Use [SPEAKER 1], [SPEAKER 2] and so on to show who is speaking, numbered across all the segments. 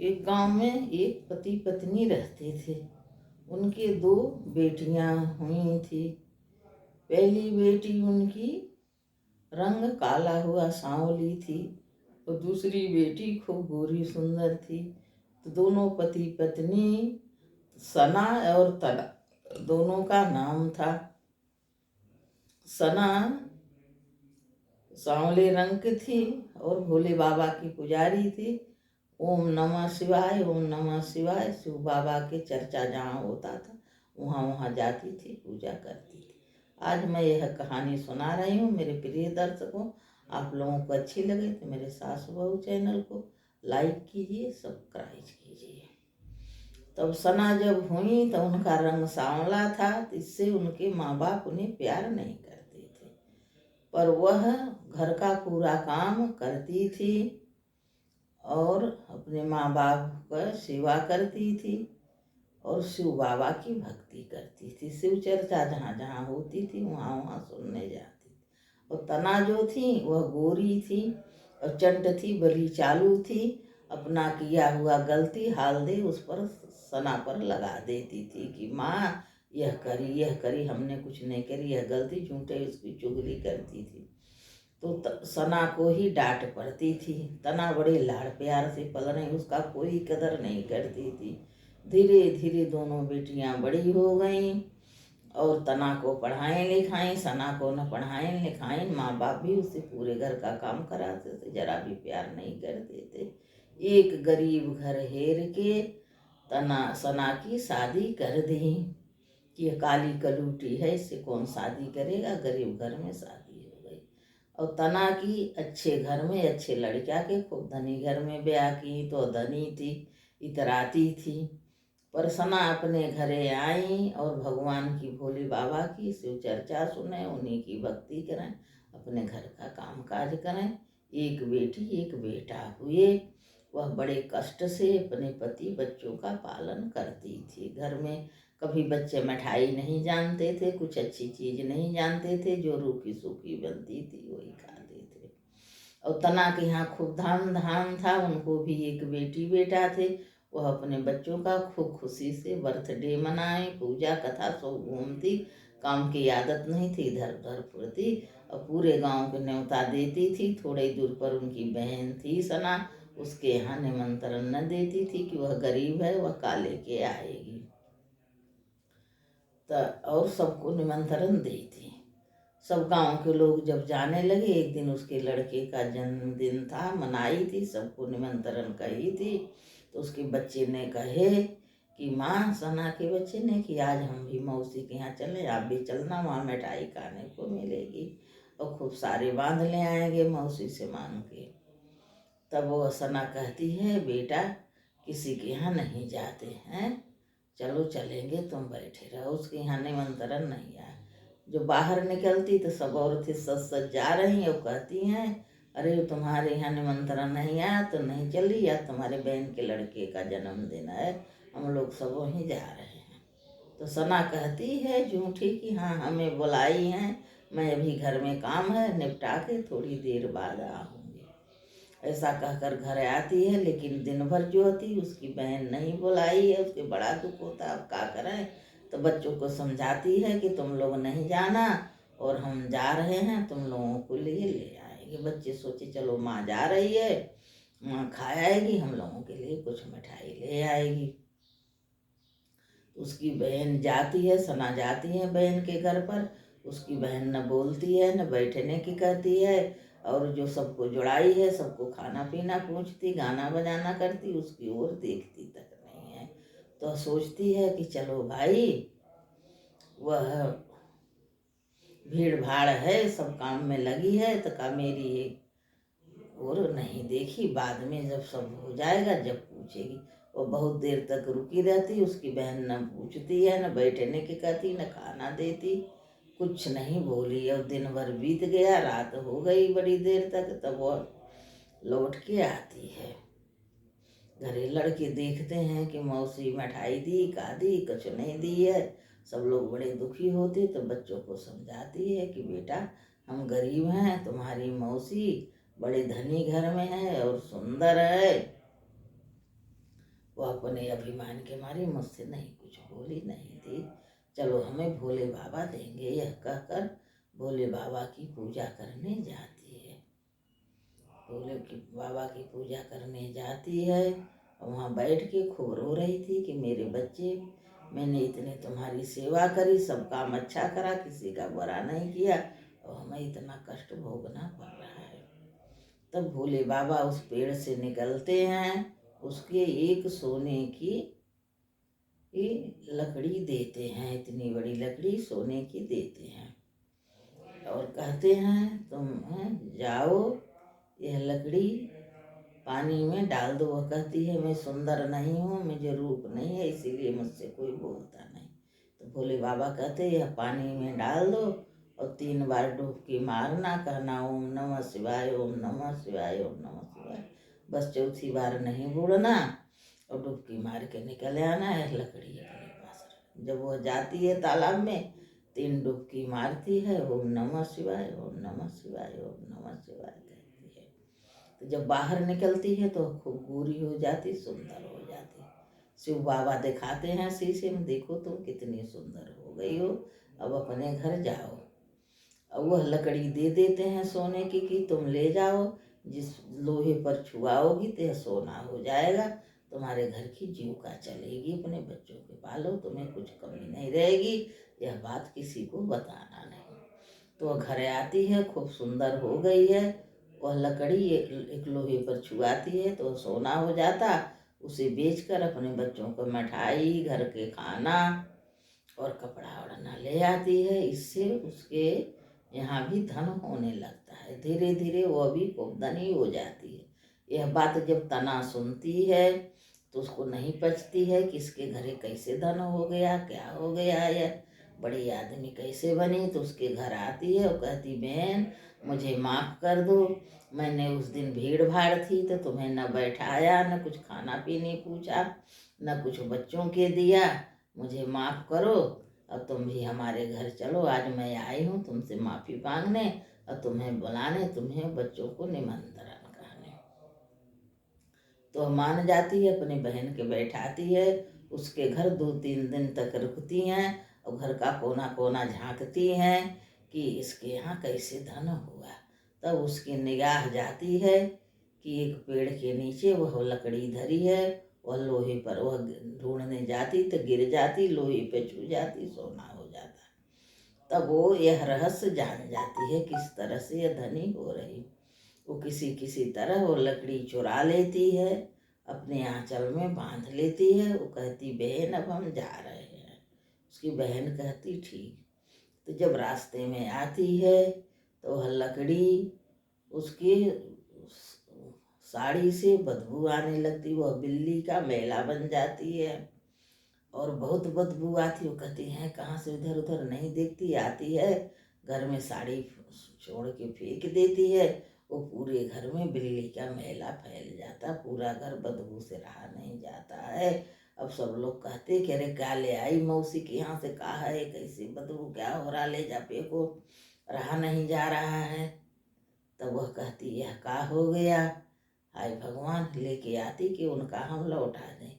[SPEAKER 1] एक गांव में एक पति पत्नी रहते थे। उनके दो बेटियां हुई थी। पहली बेटी उनकी रंग काला हुआ सांवली थी और दूसरी बेटी खूब गोरी सुंदर थी। तो दोनों पति पत्नी सना और तना दोनों का नाम था। सना सांवले रंग की थी और भोले बाबा की पुजारी थी। ओम नमः शिवाय, ओम नमः शिवाय शिव बाबा के चर्चा जहाँ होता था वहाँ वहाँ जाती थी, पूजा करती थी। आज मैं यह कहानी सुना रही हूँ मेरे प्रिय दर्शकों। आप लोगों को अच्छी लगे तो मेरे सासू बहू चैनल को लाइक कीजिए, सब्सक्राइब कीजिए। तब सना जब हुई तो उनका रंग सांवला था, इससे उनके माँ बाप उन्हें प्यार नहीं करते थे, पर वह घर का पूरा काम करती थी और अपने माँ बाप का सेवा करती थी और शिव बाबा की भक्ति करती थी। शिव चर्चा जहाँ जहाँ होती थी वहाँ वहाँ सुनने जाती थी। और तना जो थी वह गोरी थी और चंट थी, बड़ी चालू थी। अपना किया हुआ गलती हाल दे उस पर सना पर लगा देती थी कि माँ यह करी, हमने कुछ नहीं करी, यह गलती, झूठे उसकी चुगली करती थी। तो सना को ही डांट पड़ती थी। तना बड़े लाड़ प्यार से पल रही, उसका कोई कदर नहीं करती थी। धीरे धीरे दोनों बेटियां बड़ी हो गईं और तना को पढ़ाएं लिखाएं, सना को न पढ़ाएं लिखाएं। माँ बाप भी उससे पूरे घर का काम कराते थे, जरा भी प्यार नहीं करते थे। एक गरीब घर हेर के सना की शादी कर दी कि ये काली कलूटी है, इससे कौन शादी करेगा। गरीब घर में शादी हो गई और तना की अच्छे घर में, अच्छे लड़का के, खूब धनी घर में ब्याह की। तो धनी थी, इतराती थी, पर सना अपने घरे आई और भगवान की, भोले बाबा की शिव चर्चा सुने, उन्हीं की भक्ति करें, अपने घर का काम काज करें। एक बेटी एक बेटा हुए। वह बड़े कष्ट से अपने पति बच्चों का पालन करती थी। घर में कभी बच्चे मिठाई नहीं जानते थे, कुछ अच्छी चीज नहीं जानते थे, जो रूखी सूखी बनती थी वही खाते थे। और तना के यहाँ खूब धाम धाम था। उनको भी एक बेटी बेटा थे। वह अपने बच्चों का खूब खुशी से बर्थडे मनाए, पूजा कथा सब घूमती। काम की आदत नहीं थी, इधर उधर फुरती और पूरे गांव को न्योता देती थी। थोड़े दूर पर उनकी बहन थी सना, उसके यहाँ निमंत्रण न देती थी कि वह गरीब है, वह काले के आएगी। और सबको निमंत्रण देती। सब गांव के लोग जब जाने लगे, एक दिन उसके लड़के का जन्मदिन था, मनाई थी, सबको निमंत्रण कही थी। तो उसके बच्चे ने कहे कि माँ, सना के बच्चे ने कि आज हम भी मौसी के यहाँ चलें, आप भी चलना, वहाँ मिठाई खाने को मिलेगी और खूब सारे बांध ले आएंगे मौसी से मांग के। तब वो सना कहती है, बेटा किसी के यहाँ नहीं जाते हैं, चलो चलेंगे, तुम बैठे रहो। उसके यहाँ निमंत्रण नहीं आया। जो बाहर निकलती तो सब औरतें सज सज जा रही और कहती हैं, अरे तुम्हारे यहाँ निमंत्रण नहीं आया तो नहीं चली, या तुम्हारे बहन के लड़के का जन्मदिन है, हम लोग सब वहीं जा रहे हैं। तो सना कहती है झूठी कि हाँ हमें बुलाई हैं, मैं अभी घर में काम है निपटा के थोड़ी देर बाद आऊँगी। ऐसा कहकर घर आती है, लेकिन दिन भर जो होती उसकी बहन नहीं बुलाई है, उसके बड़ा दुख होता है। अब क्या करें। तो बच्चों को समझाती है कि तुम लोग नहीं जाना और हम जा रहे हैं, तुम लोगों को लिए ले आएंगे। बच्चे सोचे चलो माँ जा रही है, माँ खा आएगी, हम लोगों के लिए कुछ मिठाई ले आएगी। उसकी बहन जाती है, सना जाती है बहन के घर पर। उसकी बहन न बोलती है न बैठने की कहती है, और जो सबको जुड़ाई है सबको खाना पीना पूछती, गाना बजाना करती, उसकी ओर देखती तक नहीं है। तो सोचती है कि चलो भाई, वह भीड़ भाड़ है, सब काम में लगी है, तो का मेरी और नहीं देखी, बाद में जब सब हो जाएगा जब पूछेगी। वो बहुत देर तक रुकी रहती, उसकी बहन न पूछती है न बैठने की कहती, न खाना देती, कुछ नहीं बोली। और दिन भर बीत गया, रात हो गई बड़ी देर तक, तब वह लौट के आती है। घरे लड़के देखते हैं कि मौसी मिठाई दी, का दी, कुछ नहीं दी है। सब लोग बड़े दुखी होते। तो बच्चों को समझाती है कि बेटा हम गरीब हैं, तुम्हारी मौसी बड़े धनी घर में है और सुंदर है, वो अपने अभिमान के मारे मुझसे नहीं कुछ बोली नहीं थी। चलो हमें भोले बाबा देंगे, यह कहकर भोले बाबा की पूजा करने जाती है। भोले की बाबा की पूजा करने जाती है। वहाँ बैठ के खूब रो रही थी कि मेरे बच्चे, मैंने इतनी तुम्हारी सेवा करी, सब काम अच्छा करा, किसी का बुरा नहीं किया, और हमें इतना कष्ट भोगना पड़ रहा है। तब भोले बाबा उस पेड़ से निकलते हैं, उसके एक सोने की लकड़ी देते हैं, इतनी बड़ी लकड़ी सोने की देते हैं, और कहते हैं तुम जाओ यह लकड़ी पानी में डाल दो। वह कहती है मैं सुंदर नहीं हूँ, मुझे रूप नहीं है, इसीलिए मुझसे कोई बोलता नहीं। तो भोले बाबा कहते यह पानी में डाल दो और 3 बार डुबकी मारना, कहना ओम नमः शिवाय, ओम नमः शिवाय, ओम नमः शिवाय। बस चौथी बार नहीं बूढ़ना और डुबकी मार के निकल आना है, लकड़ी अपने पास रख। जब वह जाती है तालाब में, 3 डुबकी मारती है, ओम नमः शिवाय, ओम नमः शिवाय, ओम नमः शिवाय कहती है। तो जब बाहर निकलती है तो खूब गोरी हो जाती, सुंदर हो जाती। शिव बाबा दिखाते हैं शीशे में, देखो तुम कितनी सुंदर हो गई हो, अब अपने घर जाओ। अब वह लकड़ी दे देते हैं सोने की कि तुम ले जाओ, जिस लोहे पर छुआओगी तो सोना हो जाएगा, तुम्हारे घर की जीविका चलेगी, अपने बच्चों के पालो, तुम्हें कुछ कमी नहीं रहेगी, यह बात किसी को बताना नहीं। तो वह घर आती है, खूब सुंदर हो गई है। वह लकड़ी एक लोहे पर छुआती है तो सोना हो जाता, उसे बेचकर अपने बच्चों को मिठाई, घर के खाना और कपड़ा ओढ़ना ले आती है। इससे उसके यहाँ भी धन होने लगता है, धीरे धीरे वह भी खूब धनी हो जाती है। यह बात जब तना सुनती है तो उसको नहीं पचती है कि इसके घरे कैसे धन हो गया, क्या हो गया, यह बड़ी आदमी कैसे बनी। तो उसके घर आती है और कहती बहन मुझे माफ़ कर दो, मैंने उस दिन भीड़ भाड़ थी तो तुम्हें न बैठाया, न कुछ खाना पीने पूछा, न कुछ बच्चों के दिया, मुझे माफ़ करो। अब तुम भी हमारे घर चलो, आज मैं आई हूँ तुमसे माफ़ी मांगने और तुम्हें बुलाने, तुम्हें बच्चों को निमंत्रण करने। तो मान जाती है, अपनी बहन के बैठाती है, उसके घर 2-3 दिन तक रुकती हैं और घर का कोना कोना झांकती हैं कि इसके यहाँ कैसे धन हुआ। तब उसकी निगाह जाती है कि एक पेड़ के नीचे वह लकड़ी धरी है, वह लोहे पर वह ढूंढने जाती तो गिर जाती, लोहे पे छू जाती, सोना हो जाता। तब वो यह रहस्य जान जाती है किस तरह से यह धनी हो रही। वो किसी किसी तरह वो लकड़ी चुरा लेती है, अपने आंचल में बांध लेती है। वो कहती बहन अब हम जा रहे हैं। उसकी बहन कहती ठीक। तो जब रास्ते में आती है तो वह लकड़ी उसकी साड़ी से बदबू आने लगती, वह बिल्ली का मैला बन जाती है और बहुत बदबू आती। वो कहती हैं कहाँ से, इधर उधर नहीं देखती, आती है घर में साड़ी छोड़ के फेंक देती है। वो पूरे घर में बिल्ली का मैला फैल जाता, पूरा घर बदबू से रहा नहीं जाता है। अब सब लोग कहते कि अरे क्या ले आई मौसी के यहाँ से, कहा है कैसी बदबू, क्या हो रहा, ले जा फेंको, रहा नहीं जा रहा है। तब वह कहती यह का हो गया, हाय भगवान, लेके आती कि उनका हम लौटा दें।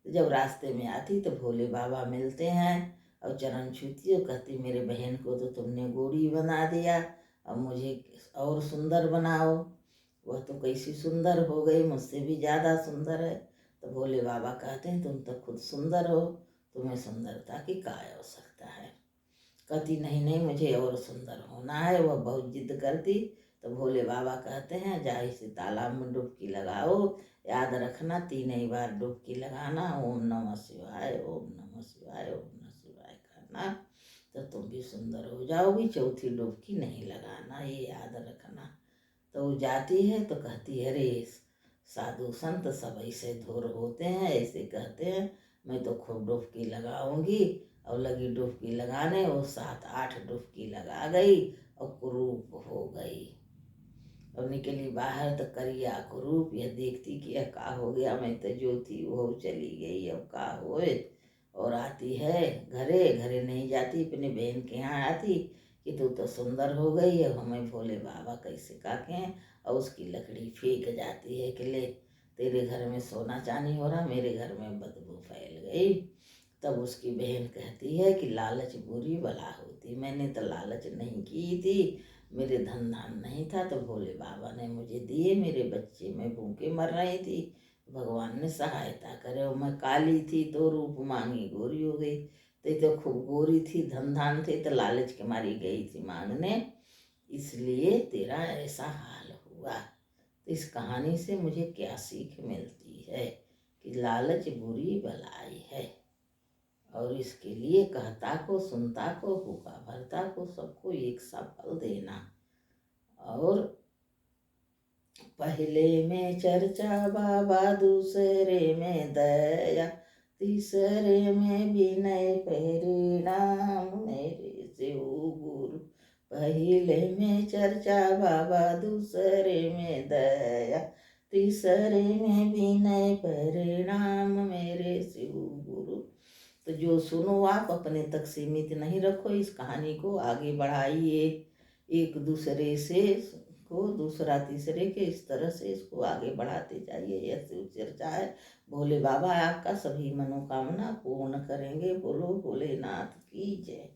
[SPEAKER 1] तो जब रास्ते में आती तो भोले बाबा मिलते हैं और चरण छूती और कहती मेरे बहन को तो तुमने गोरी बना दिया, अब मुझे और सुंदर बनाओ। वह तो कैसी सुंदर हो गई, मुझसे भी ज़्यादा सुंदर है। तो भोले बाबा कहते हैं तुम तो खुद सुंदर हो, तुम्हें सुंदरता की काय आवश्यकता है। कहती नहीं नहीं मुझे और सुंदर होना है। वह बहुत जिद करती। तो भोले बाबा कहते हैं जा इसे तालाब में डुबकी लगाओ, याद रखना 3 ही बार डुबकी लगाना, ओम नमः शिवाय, ओम नमः शिवाय, ओम नमः शिवाय करना, तो तुम भी सुंदर हो जाओगी। चौथी डुबकी नहीं लगाना, ये याद रखना। तो वो जाती है तो कहती है अरे साधु संत सब ऐसे धुर होते हैं, ऐसे कहते हैं, मैं तो खूब डुबकी लगाऊंगी। और लगी डुबकी लगाने, वो 7-8 डुबकी लगा गई और कुरूप हो गई और निकली बाहर। तो करिया कुरूप, यह देखती कि यह का हो गया, मैं तो जो थी वो चली गई, अब का होए। और आती है घरे, घरे नहीं जाती, अपने बहन के यहाँ आती कि तू तो सुंदर हो गई है, हमें भोले बाबा कैसे काके हैं। और उसकी लकड़ी फेंक जाती है कि ले, तेरे घर में सोना चांदी हो रहा, मेरे घर में बदबू फैल गई। तब उसकी बहन कहती है कि लालच बुरी बला होती, मैंने तो लालच नहीं की थी, मेरे धन धान नहीं था तो भोले बाबा ने मुझे दिए, मेरे बच्चे में भूखे मर रही थी, भगवान ने सहायता करे। और मैं काली थी तो रूप मांगी गोरी हो गई, तो खूब गोरी थी, धन धान थे तो लालच के मारी गई थी मांगने, इसलिए तेरा ऐसा हाल हुआ। तो इस कहानी से मुझे क्या सीख मिलती है कि लालच बुरी बलाई है, और इसके लिए कहता को सुनता को भूखा भरता को सबको एक सा फल देना। और पहले में चर्चा बाबा, दूसरे में दया, तीसरे में विनय परिणाम मेरे शिव गुरु। पहले में चर्चा बाबा, दूसरे में दया, तीसरे में विनय परिणाम मेरे शिव गुरु। तो जो सुनो आप अपने तक सीमित नहीं रखो, इस कहानी को आगे बढ़ाइए, एक दूसरे से को दूसरा तीसरे के इस तरह से इसको आगे बढ़ाते जाइए। यह शिव चर्चा है। भोले बाबा आपका सभी मनोकामना पूर्ण करेंगे। बोलो भोलेनाथ की जय।